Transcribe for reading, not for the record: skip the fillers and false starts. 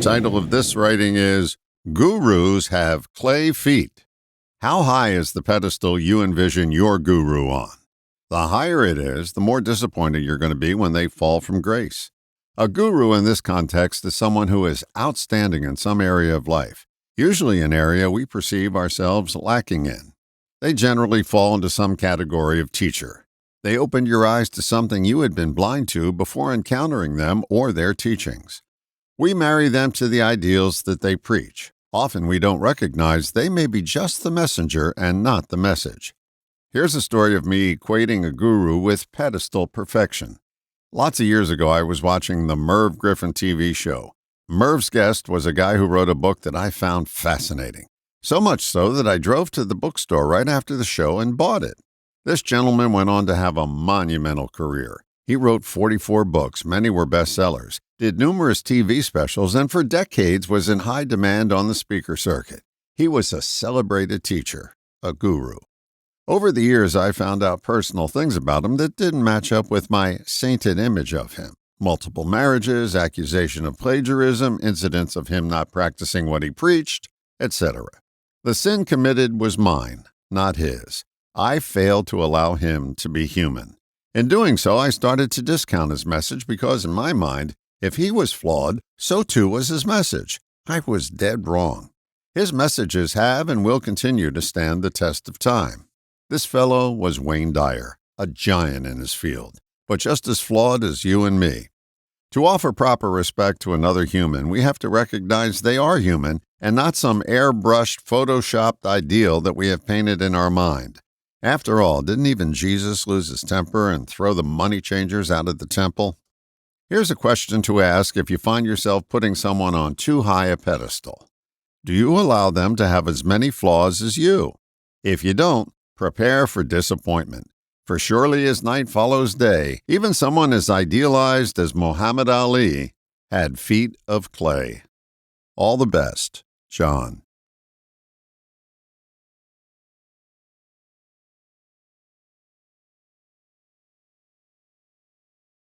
title of this writing is Gurus Have Clay Feet. How high is the pedestal you envision your guru on? The higher it is, the more disappointed you're going to be when they fall from grace. A guru in this context is someone who is outstanding in some area of life, usually an area we perceive ourselves lacking in. They generally fall into some category of teacher. They opened your eyes to something you had been blind to before encountering them or their teachings. We marry them to the ideals that they preach. Often we don't recognize they may be just the messenger and not the message. Here's a story of me equating a guru with pedestal perfection. Lots of years ago, I was watching the Merv Griffin TV show. Merv's guest was a guy who wrote a book that I found fascinating. So much so that I drove to the bookstore right after the show and bought it. This gentleman went on to have a monumental career. He wrote 44 books, many were bestsellers, did numerous TV specials, and for decades was in high demand on the speaker circuit. He was a celebrated teacher, a guru. Over the years, I found out personal things about him that didn't match up with my sainted image of him. Multiple marriages, accusation of plagiarism, incidents of him not practicing what he preached, etc. The sin committed was mine, not his. I failed to allow him to be human. In doing so, I started to discount his message because, in my mind, if he was flawed, so too was his message. I was dead wrong. His messages have and will continue to stand the test of time. This fellow was Wayne Dyer, a giant in his field, but just as flawed as you and me. To offer proper respect to another human, we have to recognize they are human and not some airbrushed, photoshopped ideal that we have painted in our mind. After all, didn't even Jesus lose his temper and throw the money changers out of the temple? Here's a question to ask if you find yourself putting someone on too high a pedestal. Do you allow them to have as many flaws as you? If you don't, prepare for disappointment. For surely as night follows day, even someone as idealized as Muhammad Ali had feet of clay. All the best, John.